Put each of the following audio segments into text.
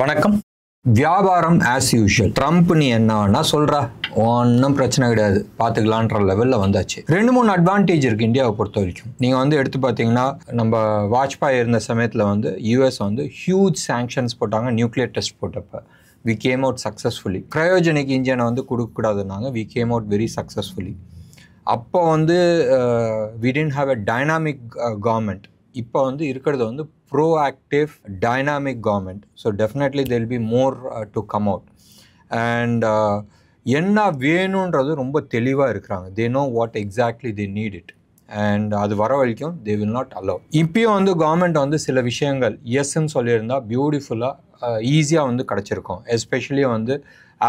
வணக்கம். வியாபாரம் as usual. Trump நீ என்ன வேணா சொல்கிறா, ஒன்றும் பிரச்சனை கிடையாது, பார்த்துக்கலான்ற லெவலில் வந்தாச்சு. 2-3 அட்வான்டேஜ் இருக்குது இந்தியாவை பொறுத்த வரைக்கும். நீங்கள் வந்து எடுத்து பார்த்தீங்கன்னா, நம்ம வாஜ்பாய் இருந்த சமயத்தில் வந்து யூஎஸ் வந்து ஹியூஜ் சாங்ஷன்ஸ் போட்டாங்க. நியூக்ளியர் டெஸ்ட் போட்டப்போ we came out successfully. Cryogenic இன்ஜினை வந்து கொடுக்கக்கூடாதுன்னாங்க, we came out very successfully. அப்போ வந்து we didn't have a dynamic government. இப்போ வந்து இருக்கிறது வந்து proactive dynamic government, so definitely there will be more to come out. And என்ன வேணுன்றது ரொம்ப தெளிவாக இருக்கிறாங்க. they know what exactly they need it, and அது வர வரைக்கும் they will not allow. இப்பயும் வந்து கவர்மெண்ட் வந்து சில விஷயங்கள் எஸ்ன்னு சொல்லியிருந்தா பியூட்டிஃபுல்லாக ஈஸியாக வந்து கிடச்சிருக்கும். எஸ்பெஷலி வந்து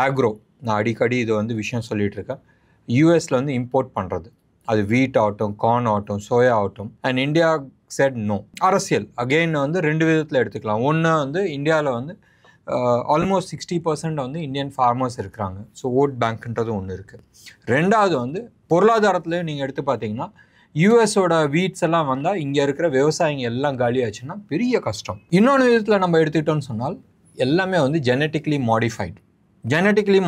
ஆக்ரோ, நான் அடிக்கடி இது வந்து விஷயம் சொல்லிகிட்டு இருக்கேன். யூஎஸில் வந்து இம்போர்ட் பண்ணுறது, அது வீட் ஆகட்டும், கார்ன் ஆகட்டும், சோயா ஆகட்டும். And India said no. அரசியல் அகெயின் வந்து 2 விதத்தில் எடுத்துக்கலாம். ஒன்று வந்து இந்தியாவில் வந்து ஆல்மோஸ்ட் 60% வந்து இந்தியன் ஃபார்மர்ஸ் இருக்கிறாங்க. ஸோ ஓட் பேங்க்ன்றது ஒன்று இருக்குது. ரெண்டாவது வந்து பொருளாதாரத்தில் நீங்கள் எடுத்து பார்த்தீங்கன்னா, யூஎஸோட வீட்ஸ் எல்லாம் வந்தால் இங்கே இருக்கிற விவசாயிங்க எல்லாம் காலியாச்சுன்னா பெரிய கஷ்டம். இன்னொன்று விதத்தில் நம்ம எடுத்துக்கிட்டோம்னு சொன்னால், எல்லாமே வந்து ஜெனட்டிக்லி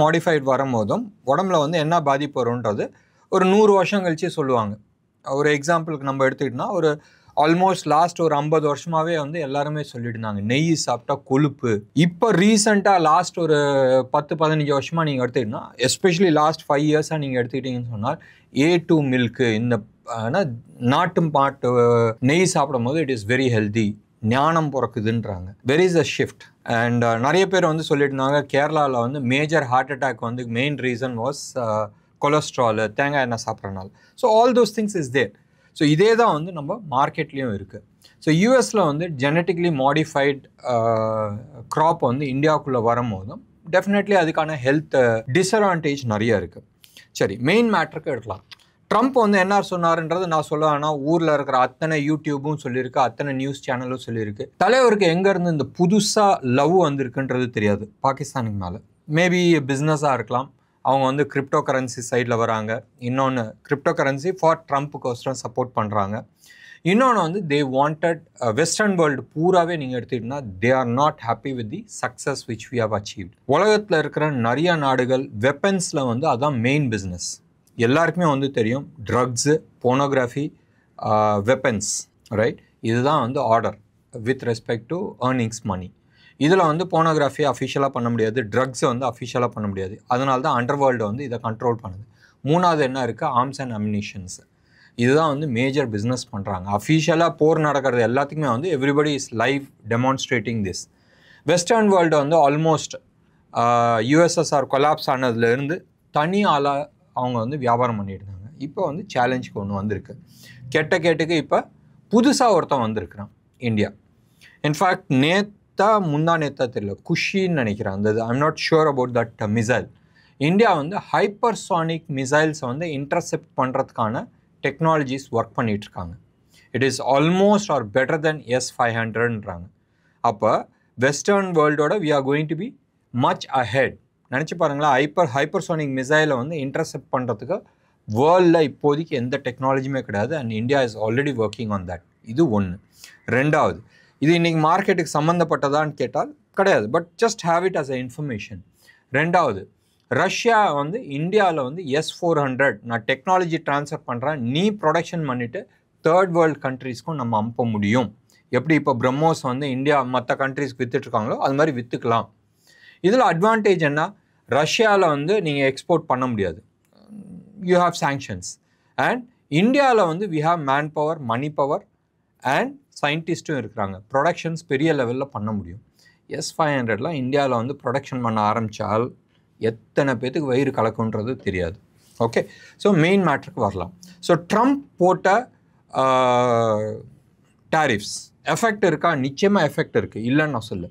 மாடிஃபைட் வரும்போதும் உடம்புல வந்து என்ன பாதிப்பு வரும்ன்றது ஒரு 100 வருஷம் கழிச்சு சொல்லுவாங்க. ஒரு எக்ஸாம்பிளுக்கு நம்ம எடுத்துக்கிட்டோம்னா, ஒரு ஆல்மோஸ்ட் லாஸ்ட் ஒரு 50 வருஷமாகவே வந்து எல்லாருமே சொல்லிட்டு இருந்தாங்க நெய் சாப்பிட்டா கொழுப்பு. இப்போ ரீசெண்டாக லாஸ்ட் ஒரு 10-15 வருஷமாக நீங்கள் எடுத்துக்கிட்டீங்கன்னா, எஸ்பெஷலி லாஸ்ட் 5 இயர்ஸாக நீங்கள் எடுத்துக்கிட்டீங்கன்னு சொன்னால், A2 மில்க்கு, இந்த நாட்டு மாட்டு நெய் சாப்பிடும் போது இட் இஸ் வெரி ஹெல்தி, ஞானம் பிறக்குதுன்றாங்க. Where is a shift. And நிறைய பேர் வந்து சொல்லிட்டு இருந்தாங்க, கேரளாவில் வந்து மேஜர் ஹார்ட் அட்டாக் வந்து மெயின் ரீசன் வாஸ் கொலஸ்ட்ரால், தேங்காய் எண்ணெய் சாப்பிட்றனால. So all those things is there. So இதே தான் வந்து நம்ம மார்க்கெட்லேயும் இருக்குது. ஸோ யூஎஸில் வந்து ஜெனட்டிக்லி மாடிஃபைட் க்ராப் வந்து இந்தியாவுக்குள்ளே வரும்போதும் டெஃபினெட்லி அதுக்கான ஹெல்த் டிஸ்அட்வான்டேஜ் நிறைய இருக்குது. சரி, மெயின் மேட்ருக்கு எடுக்கலாம். ட்ரம்ப் வந்து என்ன சொன்னார்ன்றது நான் சொல்லுவேன்னா, ஊரில் இருக்கிற அத்தனை யூடியூப்பும் சொல்லியிருக்கு, அத்தனை நியூஸ் சேனலும் சொல்லியிருக்கு. தலைவருக்கு எங்கேருந்து இந்த புதுசாக லவ் வந்திருக்குன்றது தெரியாது பாகிஸ்தானுக்கு மேலே. மேபி பிஸ்னஸாக இருக்கலாம், அவங்க வந்து கிரிப்டோ கரன்சி சைடில் வராங்க. இன்னொன்று கிரிப்டோ கரன்சி ஃபார் ட்ரம்ப்புக்கோசரம் சப்போர்ட் பண்ணுறாங்க. இன்னொன்று வந்து தே வாண்டட் வெஸ்டர்ன் வேர்ல்டு பூராவே நீங்கள் எடுத்துக்கிட்டீங்கன்னா, they are not happy with the success which we have achieved. உலகத்தில் இருக்கிற நிறைய நாடுகள் வெப்பன்ஸில் வந்து அதான் மெயின் பிஸ்னஸ். எல்லாருக்குமே வந்து தெரியும், ட்ரக்ஸு, போனோகிராஃபி, வெப்பன்ஸ், ரைட்? இதுதான் வந்து order with respect to earnings money. இதில் வந்து போனோகிராஃபி அஃபிஷியலாக பண்ண முடியாது, ட்ரக்ஸை வந்து அஃபிஷியலாக பண்ண முடியாது. அதனால தான் அண்டர் வேர்ல்டு வந்து இதை கண்ட்ரோல் பண்ணுது. மூணாவது என்ன இருக்குது, ஆர்ம்ஸ் அண்ட் அம்யூனிஷன்ஸ். இதுதான் வந்து மேஜர் பிஸ்னஸ் பண்ணுறாங்க. அஃபிஷியலாக போர் நடக்கிறது எல்லாத்துக்குமே வந்து everybody is live demonstrating this. Western world வந்து ஆல்மோஸ்ட் யுஎஸ்எஸ்ஆர் கொலாப்ஸ் ஆனதுலேருந்து தனி ஆளாக அவங்க வந்து வியாபாரம் பண்ணிட்டு இருந்தாங்க. இப்போ வந்து சேலஞ்சுக்கு ஒன்று வந்திருக்கு. கேட்டுக்கு இப்போ புதுசாக ஒருத்தன் வந்திருக்கிறான் இந்தியா. இன்ஃபேக்ட் முந்தா நேத்தா தெரியல, குஷின்னு நினைக்கிறேன் அந்த I'm not sure about that missile. India வந்து ஹைப்பர்சானிக் மிசைல்ஸை வந்து இன்டர்செப்ட் பண்ணுறதுக்கான டெக்னாலஜிஸ் ஒர்க் பண்ணிகிட்ருக்காங்க. It is almost or better then S-500ன்றாங்க. அப்போ வெஸ்டர்ன் வேர்ல்டோட we are going to be much ahead. நினச்சி பாருங்களா, ஹைப்பர்சானிக் மிசைலை வந்து இன்டர்செப்ட் பண்ணுறதுக்கு வேர்ல்டில் இப்போதைக்கு எந்த டெக்னாலஜியுமே கிடையாது. And India is already working on that. இது ஒன்று. ரெண்டாவது, இது இன்றைக்கி மார்க்கெட்டுக்கு சம்மந்தப்பட்டதான்னு கேட்டால் கிடையாது, but just have it as a information. ரெண்டாவது, ரஷ்யா வந்து இந்தியாவில் வந்து S-400 நான் டெக்னாலஜி ட்ரான்ஸ்ஃபர் பண்ணுறேன், நீ ப்ரொடக்ஷன் பண்ணிவிட்டு தேர்ட் வேர்ல்டு கண்ட்ரீஸ்க்கும் நம்ம அனுப்ப முடியும். எப்படி இப்போ பிரம்மோஸ் வந்து இந்தியா மற்ற கண்ட்ரீஸ்க்கு விற்றுட்ருக்காங்களோ அது மாதிரி விற்றுக்கலாம். இதில் அட்வான்டேஜ் என்ன, ரஷ்யாவில் வந்து நீங்கள் எக்ஸ்போர்ட் பண்ண முடியாது, யூ ஹாவ் சாங்ஷன்ஸ். அண்ட் இந்தியாவில் வந்து we have man power, money power and சயின்டிஸ்ட்டும் இருக்கிறாங்க. ப்ரொடக்ஷன்ஸ் பெரிய லெவலில் பண்ண முடியும். S-500லாம் இந்தியாவில் வந்து ப்ரொடக்ஷன் பண்ண ஆரம்பித்தால் எத்தனை பேத்துக்கு வயிறு கலக்குன்றது தெரியாது. ஓகே, ஸோ மெயின் மேட்ருக்கு வரலாம். ஸோ ட்ரம்ப் போட்ட டாரிஃப்ஸ் எஃபெக்ட் இருக்கா? நிச்சயமாக எஃபெக்ட் இருக்குது, இல்லைன்னு நான் சொல்ல.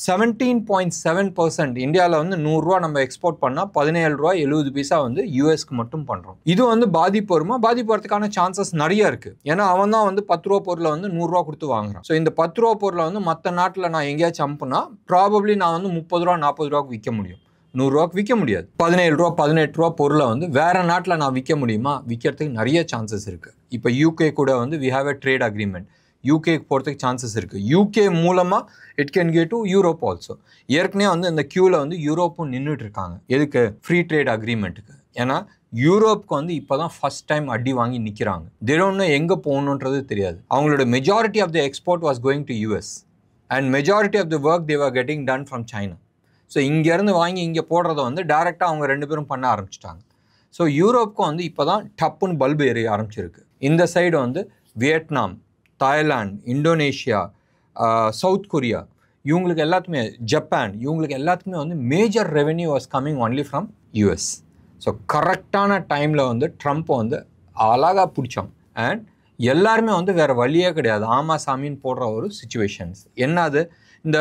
17.7% இந்தியாவில் வந்து 100 ரூபா நம்ம எக்ஸ்போர்ட் பண்ணால் 17 ரூபா 70 பைசா வந்து யூஎஸ்க்கு மட்டும் பண்ணுறோம். இது வந்து பாதிப்பு வருமா? பாதிப்பு வரதுக்கான சான்சஸ் நிறைய இருக்குது. ஏன்னா அவன் தான் வந்து 10 ரூபா பொருளை வந்து 100 ரூபா கொடுத்து வாங்குறான். ஸோ இந்த 10 ரூபா பொருளை வந்து மற்ற நாட்டில் நான் எங்கேயாச்சும் அம்புனா ப்ராபப்ளி நான் வந்து 30 ரூபா 40 ரூபாய்க்கு விற்க முடியும், 100 ரூபாய்க்கு விற்க முடியாது. 17 ரூபா 18 ரூபா பொருளை வந்து வேறு நாட்டில் நான் விற்க முடியுமா? விற்கிறதுக்கு நிறைய சான்சஸ் இருக்குது. இப்போ UK கூட வந்து we have a trade agreement. யூகேக்கு போகிறதுக்கு சான்சஸ் இருக்குது. யூகே மூலமாக it can get to Europe also. ஏற்கனவே வந்து இந்த க்யூவில் வந்து யூரோப்பும் நின்றுட்டு இருக்காங்க. எதுக்கு? ஃப்ரீ ட்ரேட் அக்ரிமெண்ட்டுக்கு. ஏன்னா யூரோப்புக்கு வந்து இப்போ தான் ஃபஸ்ட் டைம் அடி வாங்கி நிற்கிறாங்க. திடம்னு எங்கே போகணுன்றது தெரியாது. அவங்களோட majority of the export was going to US and majority of the work they were getting done from China. So இங்கேருந்து வாங்கி இங்கே போடுறத வந்து டேரெக்டாக அவங்க 2 பேரும் பண்ண ஆரம்பிச்சிட்டாங்க. ஸோ யூரோப்புக்கும் வந்து இப்போ தான் டப்புன்னு பல்பு எரிய ஆரம்பிச்சிருக்கு. இந்த சைடு வந்து Vietnam, Thailand, Indonesia, south Korea, இவங்களுக்கு எல்லாத்துக்குமே, ஜப்பான், இவங்களுக்கு எல்லாத்துக்குமே வந்து major revenue was coming only from US. So கரெக்டான டைமில் வந்து ட்ரம்ப்பை வந்து அழகாக பிடிச்சோம். அண்ட் எல்லாருமே வந்து வேறு வழியே கிடையாது, ஆமா சாமின்னு போடுற ஒரு சுச்சுவேஷன்ஸ். என்னது, இந்த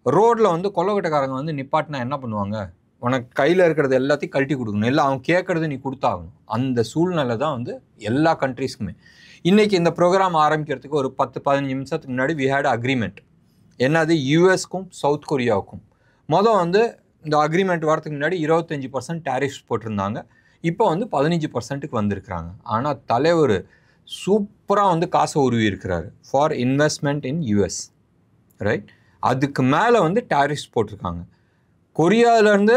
ரோட்டில் வந்து கொள்ளக்கட்டைக்காரங்க வந்து நிப்பாட்டினா என்ன பண்ணுவாங்க? உனக்கு கையில் இருக்கிறது எல்லாத்தையும் கழட்டி கொடுக்கணும், இல்லை அவன் கேட்குறது நீ கொடுத்தாகணும். அந்த சூழ்நிலை தான் வந்து எல்லா கண்ட்ரீஸ்க்குமே. இன்றைக்கி இந்த ப்ரோக்ராம் ஆரம்பிக்கிறதுக்கு ஒரு 10-15 நிமிஷத்துக்கு முன்னாடி வி ஹேட் அக்ரிமெண்ட். என்னது, யூஎஸ்க்கும் சவுத் கொரியாவுக்கும். மொதல் வந்து இந்த அக்ரிமெண்ட் வரதுக்கு முன்னாடி 25% டேரிஃப்ஸ் போட்டிருந்தாங்க. இப்போ வந்து 15%க்கு வந்திருக்கிறாங்க. ஆனால் தலைவர் சூப்பராக வந்து காசை உருவி இருக்கிறாரு for investment in US, right? அதுக்கு மேலே வந்து டேரிஃப்ஸ் போட்டிருக்காங்க. கொரியாவிலேருந்து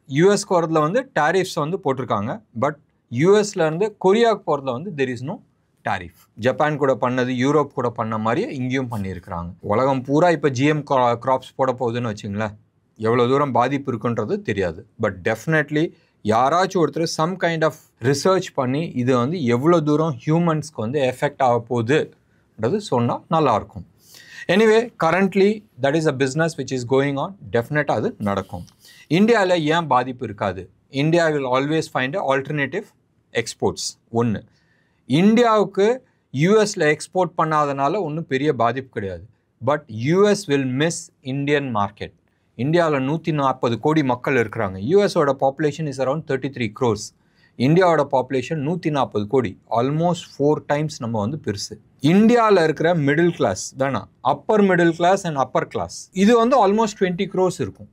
யூஎஸ்க்கு வரதில் வந்து டேரிஃப்ஸ் வந்து போட்டிருக்காங்க. பட் யூஎஸ்லேருந்து கொரியாவுக்கு போகிறதுல வந்து there is no tariff. Japan கூட பண்ணது, யூரோப் கூட பண்ண மாதிரியே இங்கேயும் பண்ணியிருக்கிறாங்க. உலகம் பூரா இப்போ ஜிஎம் கிராப்ஸ் போட போகுதுன்னு வச்சுங்களேன். எவ்வளோ தூரம் பாதிப்பு இருக்குன்றது தெரியாது. பட் டெஃபினெட்லி யாராச்சும் ஒருத்தர் சம் கைண்ட் ஆஃப் ரிசர்ச் பண்ணி இது வந்து எவ்வளோ தூரம் ஹியூமன்ஸ்க்கு வந்து எஃபெக்ட் ஆக போகுதுன்றது சொன்னால் நல்லாயிருக்கும். Anyway, currently that is a business which is going on. டெஃபினட்டாக அது நடக்கும். இந்தியாவில் ஏன் பாதிப்பு இருக்காது? India will always find a alternative exports. ஒன்று, இந்தியாவுக்கு யூஎஸில் எக்ஸ்போர்ட் பண்ணாதனால ஒன்றும் பெரிய பாதிப்பு கிடையாது. But US will miss Indian market. இந்தியாவில் 140 கோடி மக்கள் இருக்கிறாங்க. யூஎஸோட பாப்புலேஷன் இஸ் அரௌண்ட் 33 crores. இந்தியாவோட பாப்புலேஷன் 140 கோடி, ஆல்மோஸ்ட் 4 times நம்ம வந்து பெருசு. இந்தியாவில் இருக்கிற மிடில் கிளாஸ் தானே, upper middle class and upper class, இது வந்து ஆல்மோஸ்ட் 20 crores இருக்கும்.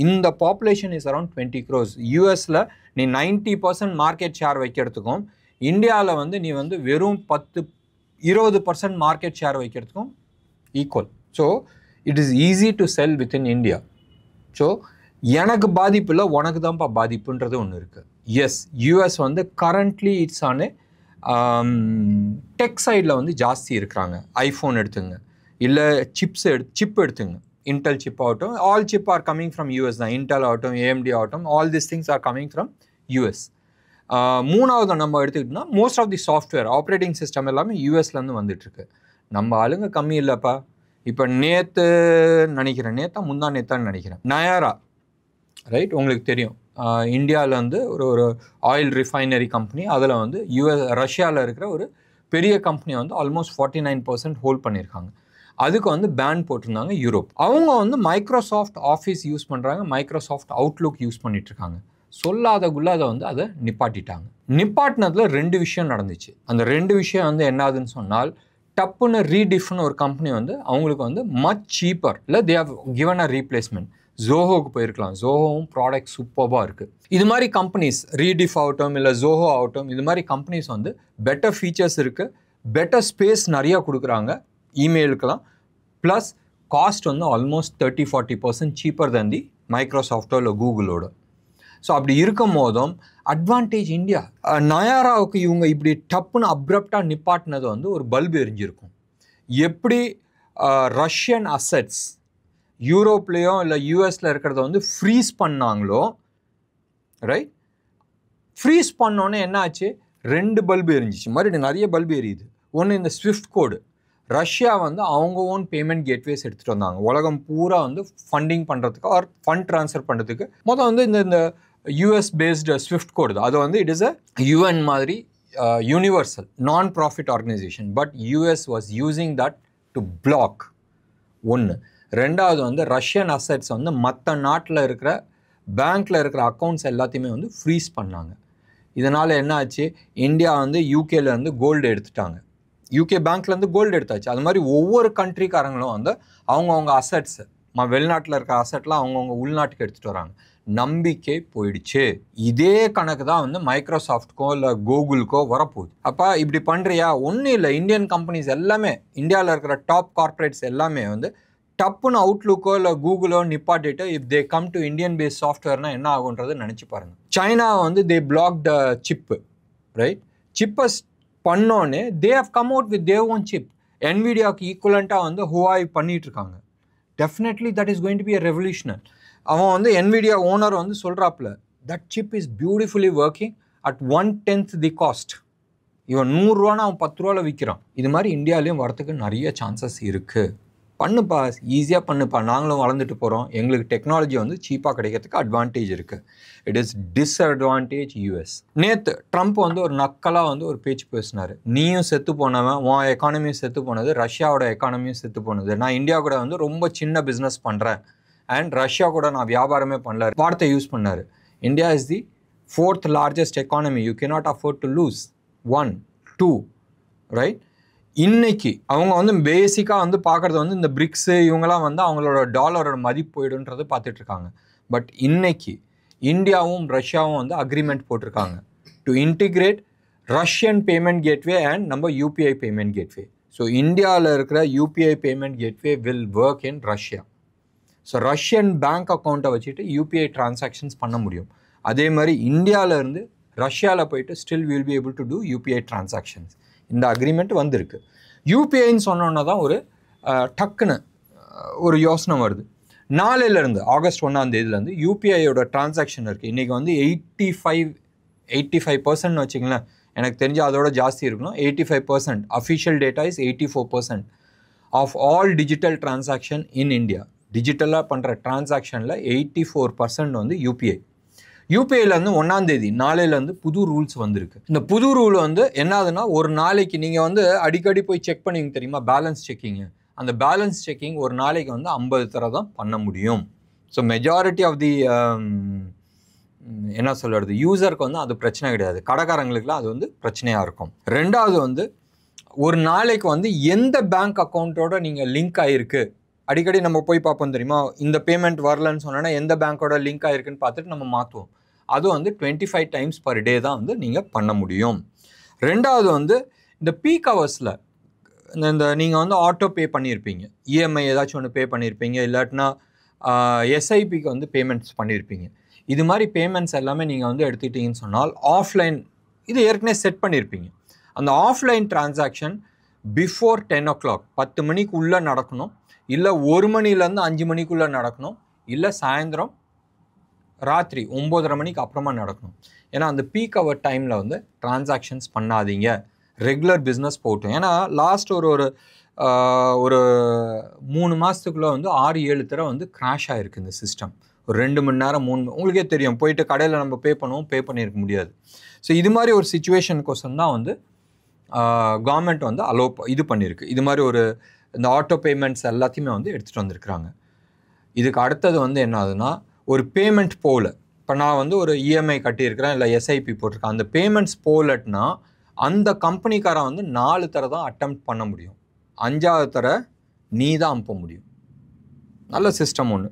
இந்த பாப்புலேஷன் இஸ் அரௌண்ட் 20 crores. யூஎஸில் நீ 90% மார்க்கெட் ஷேர் வைக்கிறதுக்கும் இந்தியாவில் வந்து நீ வந்து வெறும் 10-20% மார்க்கெட் ஷேர் வைக்கிறதுக்கும் equal. So it is easy to sell within India. So எனக்கு பாதிப்பு இல்லை, உனக்கு தான்ப்பா பாதிப்புன்றது ஒன்று இருக்குது. எஸ், யூஎஸ் வந்து கரண்ட்லி இட்ஸ் ஆன் டெக் சைடில் வந்து ஜாஸ்தி இருக்கிறாங்க. ஐஃபோன் எடுத்துங்க, இல்லை சிப் எடுத்துங்க. இன்டெல் சிப் ஆகட்டும், all chip are coming from US தான். இன்டெல் ஆகட்டும், ஏஎம்டி ஆகட்டும், all this things are coming from US. மூணாவது நம்ம எடுத்துக்கிட்டோம்னா most of the software operating system எல்லாமே யூஎஸ்லேருந்து வந்துட்டுருக்கு. நம்ம ஆளுங்க கம்மி இல்லைப்பா. இப்போ நேற்றா முந்தான்னு நினைக்கிறேன், நயாரா, ரைட், உங்களுக்கு தெரியும், இந்தியாவில் வந்து ஒரு ஆயில் ரிஃபைனரி கம்பெனி, அதில் வந்து ரஷ்யாவில் இருக்கிற ஒரு பெரிய கம்பெனியை வந்து ஆல்மோஸ்ட் 49% ஹோல்ட் பண்ணியிருக்காங்க. அதுக்கு வந்து பேன் போட்டிருந்தாங்க யூரோப். அவங்க வந்து மைக்ரோசாஃப்ட் ஆஃபீஸ் யூஸ் பண்ணுறாங்க, மைக்ரோசாஃப்ட் அவுட்லுக் யூஸ் பண்ணிட்டுருக்காங்க. சொல்லாத வந்து அதை நிப்பாட்டிட்டாங்க. நிப்பாட்டினதில் 2 விஷயம் நடந்துச்சு. அந்த 2 விஷயம் வந்து என்னதுன்னு சொன்னால், டப்புன்னு ரீடிஃப்னு ஒரு கம்பெனி வந்து அவங்களுக்கு வந்து மச் சீப்பர், இல்லை they have given a replacement. ஜோஹோக்கு போயிருக்கலாம். ஜோஹோவும் ப்ராடக்ட் சூப்பராக இருக்குது. இது மாதிரி கம்பெனிஸ், ரீடிஃப் ஆகட்டும் இல்லை ஜோஹோ ஆகட்டும், இது மாதிரி கம்பெனிஸ் வந்து பெட்டர் ஃபீச்சர்ஸ் இருக்குது, பெட்டர் ஸ்பேஸ் நிறையா கொடுக்குறாங்க இமெயிலுக்கெல்லாம். ப்ளஸ் காஸ்ட் வந்து ஆல்மோஸ்ட் 30-40% சீப்பர் தன் தி மைக்ரோசாஃப்டோ இல்லை கூகுளோட. ஸோ அப்படி இருக்கும் போதும் அட்வான்டேஜ் இந்தியா. நயாராவுக்கு இவங்க இப்படி டப்புன்னு அப்ரப்டாக நிப்பாட்டினது வந்து ஒரு பல்பு எரிஞ்சிருக்கும். எப்படி ரஷ்யன் அசெட்ஸ் யூரோப்லேயோ இல்லை யூஎஸில் இருக்கிறத வந்து ஃப்ரீஸ் பண்ணாங்களோ, ரைட், ஃப்ரீஸ் பண்ணோன்னே என்ன ஆச்சு, 2 பல்பு எரிஞ்சிச்சு. மறுபடியும் நிறைய பல்பு எரியுது. ஒன்று, இந்த ஸ்விஃப்ட் கோடு. ரஷ்யா வந்து அவங்க ஓன் பேமெண்ட் கேட்வேஸ் எடுத்துகிட்டு வந்தாங்க உலகம் பூரா வந்து ஃபண்டிங் பண்ணுறதுக்கு ஆர் ஃபண்ட் ட்ரான்ஸ்ஃபர் பண்ணுறதுக்கு. மொதல் வந்து இந்த யூஎஸ் பேஸ்டு ஸ்விஃப்ட் கோடு தான். அது வந்து இட் இஸ் அ யூஎன் மாதிரி universal non profit organisation. But US was using that to block. ஒன்று. ரெண்டாவது வந்து ரஷ்யன் அசெட்ஸ் வந்து மற்ற நாட்டில் இருக்கிற பேங்க்கில் இருக்கிற அக்கௌண்ட்ஸ் எல்லாத்தையுமே வந்து ஃப்ரீஸ் பண்ணாங்க. இதனால் என்ன ஆச்சு, இந்தியா வந்து யூகேலேருந்து கோல்டு எடுத்துட்டாங்க. யூகே பேங்க்லேருந்து கோல்டு எடுத்தாச்சு. அது மாதிரி ஒவ்வொரு கண்ட்ரிக்காரங்களும் வந்து அவங்கவுங்க அசெட்ஸ், வெளிநாட்டில் இருக்கிற அசெட்லாம் அவங்கவுங்க உள்நாட்டுக்கு எடுத்துகிட்டு வராங்க. நம்பிக்கை போயிடுச்சு. இதே கணக்கு தான் வந்து மைக்ரோசாஃப்ட்க்கோ இல்லை கூகுளுக்கோ வரப்போகுது. அப்போ இப்படி பண்ணுறியா? ஒன்றும் இல்லை, இந்தியன் கம்பெனிஸ் எல்லாமே, இந்தியாவில் இருக்கிற டாப் கார்பரேட்ஸ் எல்லாமே வந்து டப்புன்னு அவுட்லுக்கோ இல்லை கூகுளோ நிப்பாட்டிட்டு if they come to Indian based சாஃப்ட்வேர்னா என்ன ஆகுன்றது நினச்சி பாருங்கள். சைனா வந்து தே பிளாக்ட் சிப்பு, ரைட்? சிப்பை பண்ணோன்னே they have come out with their own chip. என்விடியாவுக்கு ஈக்குவலண்ட்டாக வந்து ஹுவாய் பண்ணிட்டு இருக்காங்க. Definitely that is going to be a revolutionary. அவன் வந்து என்விடியா ஓனர் வந்து சொல்கிறாப்புல, that chip is beautifully working at 1/10 the cost. இவன் 100 ரூபானா அவன் 10 ரூபாவில் விற்கிறான். இது மாதிரி இந்தியாவிலையும் வரத்துக்கு நிறைய சான்சஸ் இருக்குது. பண்ணுப்பா, ஈஸியாக பண்ணுப்பா. நாங்களும் வளர்ந்துட்டு போகிறோம். எங்களுக்கு டெக்னாலஜி வந்து சீப்பாக கிடைக்கிறதுக்கு அட்வான்டேஜ் இருக்குது. It is disadvantage US. நேற்று ட்ரம்ப் வந்து ஒரு நக்கலாக வந்து ஒரு பேச்சு பேசினார். நீயும் செத்து போனவன், உன் எக்கானமியும் செத்து போனது, ரஷ்யாவோட எக்கானமியும் செத்து போனது. நான் இந்தியா கூட வந்து ரொம்ப சின்ன பிஸ்னஸ் பண்ணுறேன் அண்ட் ரஷ்யா கூட நான் வியாபாரமே பண்ணல வார்த்தை யூஸ் பண்ணார். India is the 4th largest economy. You cannot afford to lose 1, 2, right? இன்னைக்கு அவங்க வந்து பேசிக்காக வந்து பார்க்குறது வந்து இந்த பிரிக்ஸு இவங்கெல்லாம் வந்து அவங்களோட டாலரோட மதிப்பு போயிடுன்றது பார்த்துட்ருக்காங்க. பட் இன்னைக்கு இந்தியாவும் ரஷ்யாவும் வந்து அக்ரிமெண்ட் போட்டிருக்காங்க to integrate Russian payment gateway and நம்ம யூபிஐ பேமெண்ட் கேட்வே. ஸோ இந்தியாவில் இருக்கிற UPI payment gateway will work in Russia. So Russian bank அக்கௌண்ட்டை வச்சுட்டு யூபிஐ டிரான்சாக்ஷன்ஸ் பண்ண முடியும். அதே மாதிரி இந்தியாவிலேருந்து ரஷ்யாவில் போயிட்டு still will be able to do UPI transactions. இந்த அக்ரிமெண்ட் வந்திருக்கு. யூபிஐன்னு சொன்னோன்னா தான் ஒரு டக்குன்னு ஒரு யோசனை வருது. நாளையிலேருந்து ஆகஸ்ட் 1ஆம் தேதியிலேருந்து யூபிஐயோட டிரான்சாக்ஷன் இருக்குது. இன்றைக்கி வந்து 85% வச்சிங்களேன். எனக்கு தெரிஞ்சு அதோட ஜாஸ்தி இருக்கணும். 85%. Official data is 84% of all digital transaction in India. டிஜிட்டலாக பண்ணுற டிரான்சாக்ஷனில் 84% வந்து யூபிஐ. யூபிஐலேருந்து 1ஆம் தேதி நாளையிலேருந்து புது ரூல்ஸ் வந்திருக்கு. இந்த புது ரூல் வந்து என்னதுன்னா, ஒரு நாளைக்கு நீங்கள் வந்து அடிக்கடி போய் செக் பண்ணுவீங்க தெரியுமா, பேலன்ஸ் செக்கிங்கு. அந்த பேலன்ஸ் செக்கிங் ஒரு நாளைக்கு வந்து 50 தடவை தான் பண்ண முடியும். ஸோ மெஜாரிட்டி ஆஃப் தி என்ன சொல்கிறது யூசருக்கு வந்து அது பிரச்சனை கிடையாது. கடைக்காரங்களுக்குலாம் அது வந்து பிரச்சனையாக இருக்கும். ரெண்டாவது வந்து ஒரு நாளைக்கு வந்து எந்த பேங்க் அக்கௌண்ட்டோட நீங்கள் லிங்க் ஆகிருக்கு, அடிக்கடி நம்ம போய் பார்ப்போம் தெரியுமா, இந்த பேமெண்ட் வரலன்னு சொன்னோன்னா எந்த பேங்க்கோட லிங்க் ஆகிருக்குன்னு பார்த்துட்டு நம்ம மாற்றுவோம். அது வந்து 25 times per day தான் வந்து நீங்கள் பண்ண முடியும். ரெண்டாவது வந்து இந்த பீக் ஹவர்ஸில் இந்த நீங்கள் வந்து ஆட்டோ பே பண்ணியிருப்பீங்க, இஎம்ஐ ஏதாச்சும் ஒன்று பே பண்ணியிருப்பீங்க, இல்லாட்டினா எஸ்ஐபிக்கு வந்து பேமெண்ட்ஸ் பண்ணியிருப்பீங்க. இது மாதிரி பேமெண்ட்ஸ் எல்லாமே நீங்கள் வந்து எடுத்துக்கிட்டீங்கன்னு சொன்னால் ஆஃப்லைன், இது ஏற்கனவே செட் பண்ணியிருப்பீங்க. அந்த ஆஃப்லைன் டிரான்சாக்ஷன் பிஃபோர் 10 o'clock 10 மணிக்குள்ளே நடக்கணும், இல்லை 1 மணிலேருந்து 5 மணிக்குள்ளே நடக்கணும், இல்லை சாயந்தரம் ராத்திரி 9:30 மணிக்கு அப்புறமா நடக்கணும். ஏன்னா அந்த பீக் ஹவர் டைமில் வந்து டிரான்சாக்ஷன்ஸ் பண்ணாதீங்க, ரெகுலர் பிஸ்னஸ் போகட்டும். ஏன்னா லாஸ்ட் ஒரு 3 மாதத்துக்குள்ளே வந்து 6-7 தடவை வந்து கிராஷ் ஆகிருக்கு இந்த சிஸ்டம். ஒரு 2 மணி நேரம் 3 உங்களுக்கே தெரியும், போயிட்டு கடையில் நம்ம பே பண்ணியிருக்க முடியாது. ஸோ இது மாதிரி ஒரு சிச்சுவேஷனுக்கோசம் தான் வந்து கவர்மெண்ட் வந்து இது பண்ணியிருக்கு. இது மாதிரி இந்த ஆட்டோ பேமெண்ட்ஸ் எல்லாத்தையுமே வந்து எடுத்துகிட்டு வந்திருக்கிறாங்க. இதுக்கு அடுத்தது வந்து என்ன ஆகுதுன்னா, ஒரு பேமெண்ட் போகல, இப்போ நான் வந்து ஒரு இஎம்ஐ கட்டியிருக்கிறேன், இல்லை எஸ்ஐபி போட்டிருக்கேன், அந்த பேமெண்ட்ஸ் போகலட்னா அந்த கம்பெனிக்காரன் வந்து 4 தடவை தான் அட்டெம்ப்ட் பண்ண முடியும், 5ஆவது தடவை நீ தான் அனுப்ப முடியும். நல்ல சிஸ்டம் ஒன்று.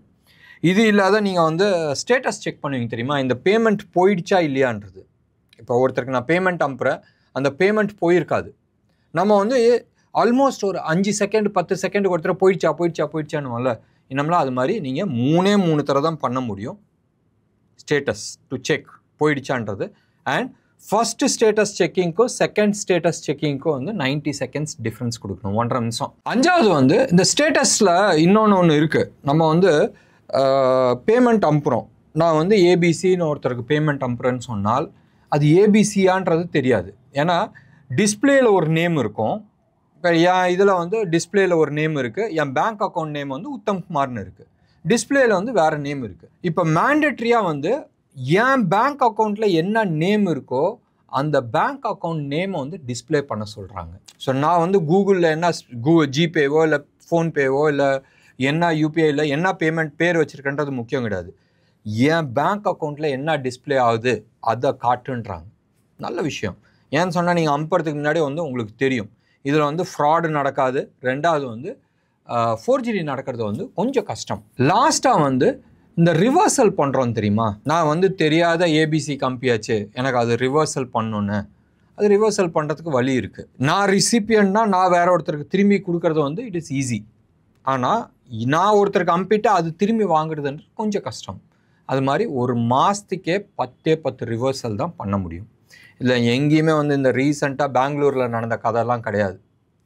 இது இல்லாத நீங்கள் வந்து ஸ்டேட்டஸ் செக் பண்ணுவீங்க தெரியுமா, இந்த பேமெண்ட் போயிடுச்சா இல்லையான்றது. இப்போ ஒருத்தருக்கு நான் பேமெண்ட் அனுப்புகிறேன், அந்த பேமெண்ட் போயிருக்காது, நம்ம வந்து ஆல்மோஸ்ட் ஒரு 5 செகண்ட் 10 செகண்ட் ஒருத்தர் போயிடுச்சானுவோம்ல, இன்னம்லாம் அது மாதிரி நீங்கள் 3 தடவை தான் பண்ண முடியும் ஸ்டேட்டஸ் டு செக் போயிடுச்சான்றது. அண்ட் ஃபர்ஸ்ட் ஸ்டேட்டஸ் செக்கிங்க்கும் செகண்ட் ஸ்டேட்டஸ் செக்கிங்க்கும் வந்து 90 seconds டிஃப்ரென்ஸ் கொடுக்கணும், 1.5 நிமிஷம். 5வது வந்து இந்த ஸ்டேட்டஸில் இன்னொன்று இருக்குது. நம்ம வந்து பேமெண்ட் அனுப்புகிறோம், நான் வந்து ஏபிசின்னு ஒருத்தருக்கு பேமெண்ட் அனுப்புகிறேன்னு சொன்னால் அது ஏபிசியான்றது தெரியாது. ஏன்னா டிஸ்பிளேயில் ஒரு நேம் இருக்கும். இப்போ என் இதில் வந்து டிஸ்பிளேயில் ஒரு நேம் இருக்குது, என் பேங்க் அக்கௌண்ட் நேம் வந்து உத்தம்குமார்னு இருக்குது, டிஸ்பிளேயில் வந்து வேறு நேம் இருக்குது. இப்போ மேண்டட்ரியாக வந்து என் பேங்க் அக்கௌண்ட்டில் என்ன நேம் இருக்கோ அந்த பேங்க் அக்கௌண்ட் நேமை வந்து டிஸ்பிளே பண்ண சொல்கிறாங்க. ஸோ நான் வந்து கூகுளில் என்ன ஜிபேவோ இல்லை ஃபோன்பேவோ இல்லை என்ன யூபிஐயில் என்ன பேமெண்ட் பேர் வச்சுருக்கன்றது முக்கியம் கிடையாது, என் பேங்க் அக்கௌண்ட்டில் என்ன டிஸ்பிளே ஆகுது அதை காட்டுன்றாங்க. நல்ல விஷயம். ஏன்னு சொன்னால் நீங்கள் அனுப்புறதுக்கு முன்னாடி வந்து உங்களுக்கு தெரியும் இதில் வந்து ஃப்ராடு நடக்காது. ரெண்டாவது வந்து ஃபோர்ஜரி நடக்கிறது வந்து கொஞ்சம் கஷ்டம். லாஸ்ட்டாக வந்து இந்த ரிவர்சல் பண்ணுறோம் தெரியுமா? நான் வந்து தெரியாத ஏபிசி கம்பியாச்சு, எனக்கு அது ரிவர்சல் பண்ணணுன்னு. அது ரிவர்சல் பண்ணுறதுக்கு வழி இருக்குது. நான் ரிசிபியன்னா நான் வேற ஒருத்தருக்கு திரும்பி கொடுக்கறது வந்து இட் இஸ் ஈஸி. ஆனால் நான் ஒருத்தருக்கு அம்பிட்டு அது திரும்பி வாங்குறதுன்றது கொஞ்சம் கஷ்டம். அது மாதிரி ஒரு மாதத்துக்கே 10 ரிவர்சல் தான் பண்ண முடியும். இல்லை எங்கேயுமே வந்து இந்த ரீசெண்டாக பெங்களூரில் நடந்த கதைலாம் கிடையாது.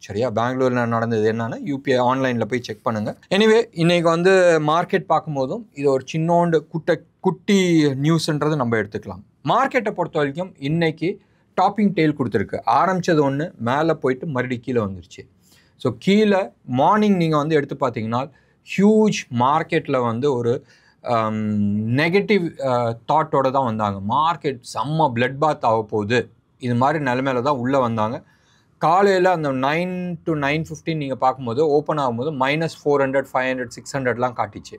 சரியா? பெங்களூரில் நடந்தது என்னன்னா யூபிஐ ஆன்லைனில் போய் செக் பண்ணுங்கள். எனிவே இன்றைக்கி வந்து மார்க்கெட் பார்க்கும்போதும் இது ஒரு சின்னோண்டு குட்டி நியூஸ்ன்றது நம்ம எடுத்துக்கலாம். மார்க்கெட்டை பொறுத்த வரைக்கும் இன்றைக்கி டாப்பிங் டெயில் கொடுத்துருக்கு. ஆரம்பித்தது ஒன்று, மேலே போயிட்டு மறுபடியும் கீழே வந்துருச்சு. ஸோ கீழே மார்னிங் நீங்கள் வந்து எடுத்து பார்த்தீங்கன்னா ஹியூஜ் மார்க்கெட்டில் வந்து ஒரு நெகட்டிவ் தாட்டோடு தான் வந்தாங்க. மார்க்கெட் செம்ம பிளட் பாத் ஆக போகுது, இது மாதிரி நிலைமையில தான் உள்ளே வந்தாங்க. காலையில் அந்த 9 to 9:15 நீங்கள் பார்க்கும்போது ஓப்பன் ஆகும்போது -400, 500, 600லாம் காட்டிச்சு.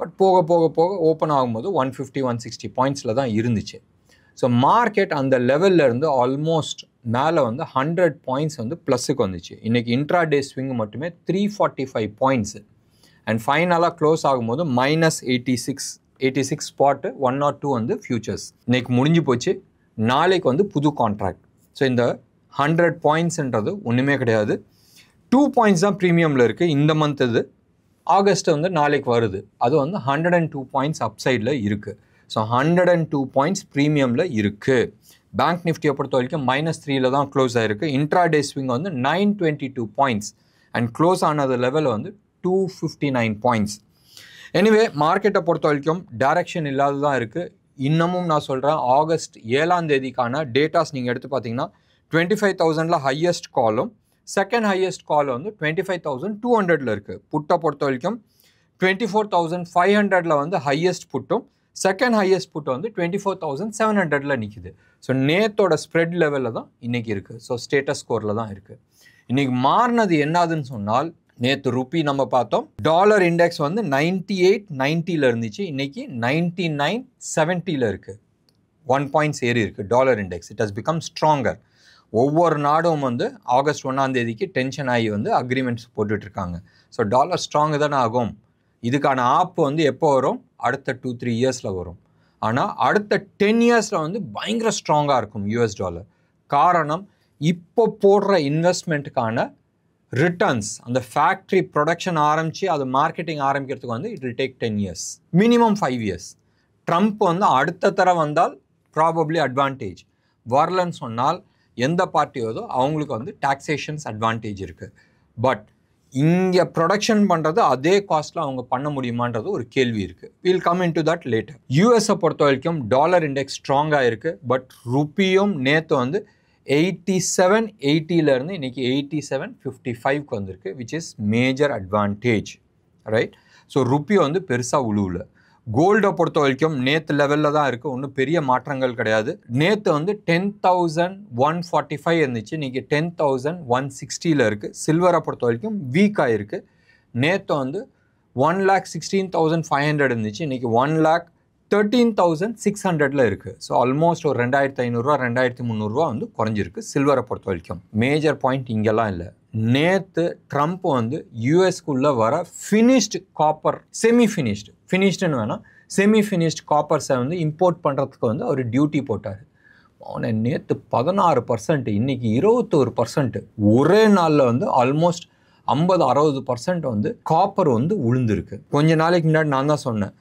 பட் போக போக போக ஓப்பன் ஆகும்போது 150, 160 பாயிண்ட்ஸில் தான் இருந்துச்சு. ஸோ மார்க்கெட் அந்த லெவலில் இருந்து ஆல்மோஸ்ட் மேலே வந்து 100 பாயிண்ட்ஸ் வந்து ப்ளஸுக்கு வந்துச்சு. இன்றைக்கி இன்ட்ராடே ஸ்விங் மட்டுமே 345 பாயிண்ட்ஸு. அண்ட் ஃபைனலாக க்ளோஸ் ஆகும்போது -86 ஸ்பாட்டு 102 வந்து ஃபியூச்சர்ஸ். இன்றைக்கி முடிஞ்சு போச்சு. நாளைக்கு வந்து புது கான்ட்ராக்ட். ஸோ இந்த 100 பாயிண்ட்ஸ்ன்றது ஒன்றுமே கிடையாது. 2 பாயிண்ட்ஸ் தான் ப்ரீமியமில் இருக்குது இந்த மந்த். இது ஆகஸ்ட் வந்து நாளைக்கு வருது. அது வந்து 102 பாயிண்ட்ஸ் அப்சைடில் இருக்குது. ஸோ 102 பாயிண்ட்ஸ் ப்ரீமியமில் இருக்குது. பேங்க் நிஃப்டியை பொறுத்த வரைக்கும் -3ல் தான் க்ளோஸ் ஆகிருக்கு. இன்ட்ராடே ஸ்விங் வந்து 922 பாயிண்ட்ஸ் அண்ட் க்ளோஸ் ஆனது லெவல் வந்து 259 பாயிண்ட்ஸ். எனிவே மார்க்கெட்டை பொறுத்த வரைக்கும் டைரக்ஷன் இல்லாத தான் இருக்குது. இன்னமும் நான் சொல்கிறேன், ஆகஸ்ட் 7ஆம் தேதிக்கான டேட்டாஸ் நீங்கள் எடுத்து பார்த்தீங்கன்னா 25,000ல் ஹையஸ்ட் காலும், செகண்ட் ஹையஸ்ட் கால் வந்து 25,200ல் இருக்குது. புட்டை பொறுத்த வரைக்கும் 24,500ல் வந்து ஹையஸ்ட் புட்டும், செகண்ட் ஹையஸ்ட் புட்டு வந்து 24,700ல் நிற்கிது. ஸோ நேத்தோட ஸ்ப்ரெட் லெவலில் தான் இன்றைக்கி இருக்குது. ஸோ ஸ்டேட்டஸ் ஸ்கோரில் தான் இருக்குது. இன்றைக்கி மாறினது என்னதுன்னு சொன்னால், நேற்று ருப்பி நம்ம பார்த்தோம், டாலர் இண்டெக்ஸ் வந்து 98.90ல் இருந்துச்சு, இன்றைக்கி 99.70ல் இருக்குது. 1 பாயிண்ட்ஸ் ஏறி இருக்குது dollar index. It has become stronger. ஒவ்வொரு நாடும் வந்து ஆகஸ்ட் 1ஆம் தேதிக்கு டென்ஷன் ஆகி வந்து அக்ரிமெண்ட்ஸ் போட்டுட்ருக்காங்க. ஸோ டாலர் ஸ்ட்ராங்கு தானே ஆகும். இதுக்கான ஆப் வந்து எப்போ வரும்? அடுத்த 2-3 இயர்ஸில் வரும். ஆனால் அடுத்த 10 இயர்ஸில் வந்து பயங்கர ஸ்ட்ராங்காக இருக்கும் யூஎஸ் டாலர். காரணம், இப்போ போடுற இன்வெஸ்ட்மெண்ட்டுக்கான ரிட்டர்ன்ஸ், அந்த ஃபேக்ட்ரி ப்ரொடக்ஷன் ஆரம்பித்து அது மார்க்கெட்டிங் ஆரம்பிக்கிறதுக்கு வந்து it will take 10 years, minimum 5 years. Trump வந்து அடுத்த தர வந்தால் ப்ராபப்ளி அட்வான்டேஜ், வரலன்னு சொன்னால் எந்த பார்ட்டியோதோ அவங்களுக்கு வந்து டாக்ஸேஷன்ஸ் அட்வான்டேஜ் இருக்குது. பட் இங்கே ப்ரொடக்ஷன் பண்ணுறது அதே காஸ்ட்டில் அவங்க பண்ண முடியுமான்றது ஒரு கேள்வி இருக்குது. Will come in to that later. யூஎஸை பொறுத்த வரைக்கும் டாலர் இண்டெக்ஸ் ஸ்ட்ராங்காக இருக்குது. பட் ருப்பியும் நேற்று வந்து 87.80லேருந்து இன்றைக்கி 87.55க்கு வந்திருக்கு, which is major advantage, right? So rupee வந்து பெருசாக உழுவில். கோல்டை பொறுத்த வரைக்கும் நேற்று லெவலில் தான் இருக்குது, ஒன்றும் பெரிய மாற்றங்கள் கிடையாது. நேற்று வந்து 10,145 இருந்துச்சு, இன்றைக்கி 10,160ல் இருக்குது. சில்வரை பொறுத்த வரைக்கும் வீக்காக இருக்குது. நேற்று வந்து 1,16,500 இருந்துச்சு, இன்றைக்கி 1,13,600ல் இருக்குது. ஸோ ஆல்மோஸ்ட் ஒரு 2,500 2,300 வந்து குறைஞ்சிருக்கு சில்வரை பொறுத்த வரைக்கும். மேஜர் பாயிண்ட் இங்கெல்லாம் இல்லை. நேற்று ட்ரம்ப் வந்து யூஎஸ்குள்ளே வர ஃபினிஷ்டு காப்பர், ஃபினிஷ்டுன்னு வேணால் செமி ஃபினிஷ்டு காப்பர்ஸை வந்து இம்போர்ட் பண்ணுறதுக்கு வந்து அவர் டியூட்டி போட்டார். அவனை நேற்று 16%, இன்றைக்கி 21%, ஒரே நாளில் வந்து ஆல்மோஸ்ட் 50-60% வந்து காப்பர் வந்து உளுந்துருக்கு. கொஞ்ச நாளைக்கு முன்னாடி நான் தான் சொன்னேன்,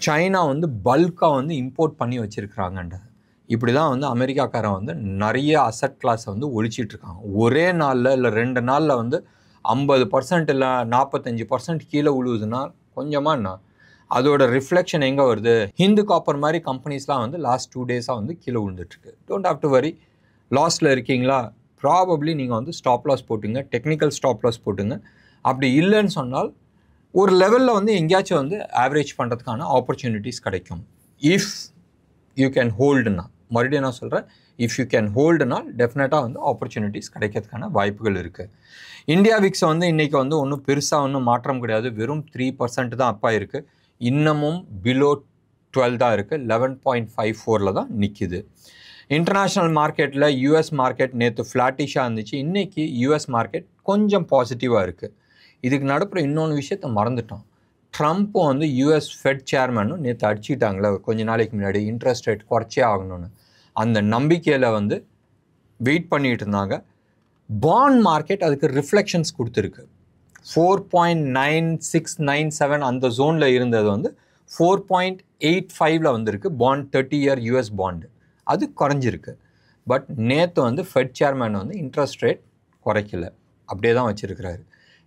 சைனா வந்து பல்காக வந்து இம்போர்ட் பண்ணி வச்சுருக்கிறாங்கன்றது. இப்படி தான் வந்து அமெரிக்காக்காரன் வந்து நிறைய அசட் கிளாஸை வந்து ஒழிச்சிட்ருக்காங்க. ஒரே நாளில் இல்லை 2 நாளில் வந்து 50% இல்லை 45% கீழே உழுவுதுன்னா கொஞ்சமாக என்ன அதோட ரிஃப்ளெக்ஷன் எங்கே வருது? ஹிந்து காப்பர் மாதிரி கம்பெனிஸ்லாம் வந்து லாஸ்ட் 2 டேஸாக வந்து கீழே விழுந்துட்டுருக்கு. Don't have to worry. லாஸில் இருக்கீங்களா? ப்ராபப்ளி நீங்கள் வந்து ஸ்டாப் லாஸ் போட்டுங்க, டெக்னிக்கல் ஸ்டாப் லாஸ் போட்டுங்க. அப்படி இல்லைன்னு சொன்னால் ஒரு லெவலில் வந்து எங்கேயாச்சும் வந்து ஆவரேஜ் பண்ணுறதுக்கான ஆப்பர்ச்சுனிட்டிஸ் கிடைக்கும். இஃப் யூ கேன் ஹோல்டுனா, மறுபடியும் நான் சொல்கிறேன், இஃப் யூ கேன் ஹோல்டுனால் டெஃபினட்டாக வந்து ஆப்பர்ச்சுனிட்டிஸ் கிடைக்கிறதுக்கான வாய்ப்புகள் இருக்குது. இந்தியா விக்ஸ் வந்து இன்றைக்கி வந்து ஒன்றும் பெருசாக ஒன்றும் மாற்றம் கிடையாது, வெறும் 3% தான் அப்பா இருக்குது. இன்னமும் பிலோ 12 தான் இருக்குது, 11.54ல் தான் நிற்கிது. இன்டர்நேஷ்னல் மார்க்கெட்டில் யூஎஸ் மார்க்கெட் நேற்று ஃப்ளாட்டிஷாக இருந்துச்சு, இன்றைக்கி யூஎஸ் மார்க்கெட் கொஞ்சம் பாசிட்டிவாக இருக்குது. இதுக்கு நடுப்புற இன்னொன்று விஷயத்தை மறந்துட்டோம். ட்ரம்ப்பும் வந்து யூஎஸ் ஃபெட் சேர்மனும் நேற்று அடிச்சிட்டாங்களே கொஞ்ச நாளைக்கு முன்னாடி இன்ட்ரெஸ்ட் ரேட் குறைச்சே ஆகணும்னு. அந்த நம்பிக்கையில் வந்து வெயிட் பண்ணிகிட்டு இருந்தாங்க. பாண்ட் மார்க்கெட் அதுக்கு ரிஃப்ளெக்ஷன்ஸ் கொடுத்துருக்கு. 4.9697 அந்த ஜோனில் இருந்தது வந்து 4.85 வந்திருக்கு. பாண்ட் 30 இயர் யூஎஸ் பாண்டு அது குறைஞ்சிருக்கு. பட் நேற்று வந்து ஃபெட் சேர்மேன் வந்து இன்ட்ரெஸ்ட் ரேட் குறைக்கல, அப்படியே தான் வச்சுருக்கிறாரு.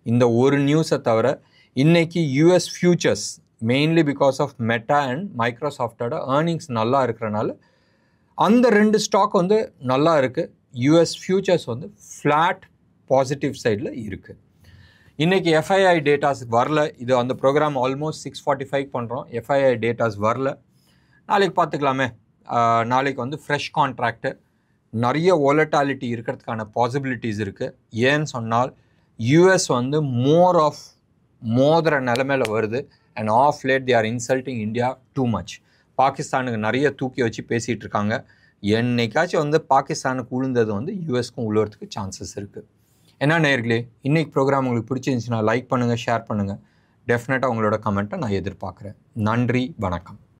இந்த ஒரு நியூஸை தவிர இன்றைக்கி US futures mainly because of Meta and மைக்ரோசாஃப்டோட ஏர்னிங்ஸ் நல்லா இருக்கிறனால அந்த 2 ஸ்டாக் வந்து நல்லா இருக்குது. யூஎஸ் ஃபியூச்சர்ஸ் வந்து ஃப்ளாட் பாசிட்டிவ் சைடில் இருக்குது. இன்றைக்கி எஃப்ஐஐ டேட்டாஸ் வரல. இது அந்த ப்ரோக்ராம் ஆல்மோஸ்ட் 6:45 பண்ணுறோம். எஃப்ஐஐ டேட்டாஸ் வரல. நாளைக்கு பார்த்துக்கலாமே. நாளைக்கு வந்து ஃப்ரெஷ் கான்ட்ராக்டு நிறைய வாலட்டாலிட்டி இருக்கிறதுக்கான பாசிபிலிட்டிஸ் இருக்குது. ஏன்னு சொன்னால் யூஎஸ் வந்து மோதுற நிலைமையில் வருது. And half late they are insulting India too much. பாகிஸ்தானுக்கு நிறைய தூக்கி வச்சு பேசிகிட்டு இருக்காங்க. என்னைக்காச்சும் வந்து பாகிஸ்தானுக்கு உளுந்தது வந்து யூஎஸ்க்கும் உழுவுறதுக்கு சான்சஸ் இருக்குது. என்ன நேயர்களே, இன்றைக்கி ப்ரோக்ராம் உங்களுக்கு பிடிச்சிருந்துச்சுன்னா லைக் பண்ணுங்கள், ஷேர் பண்ணுங்கள். டெஃபினட்டாக உங்களோட கமெண்ட்டை நான் எதிர்பார்க்குறேன். நன்றி, வணக்கம்.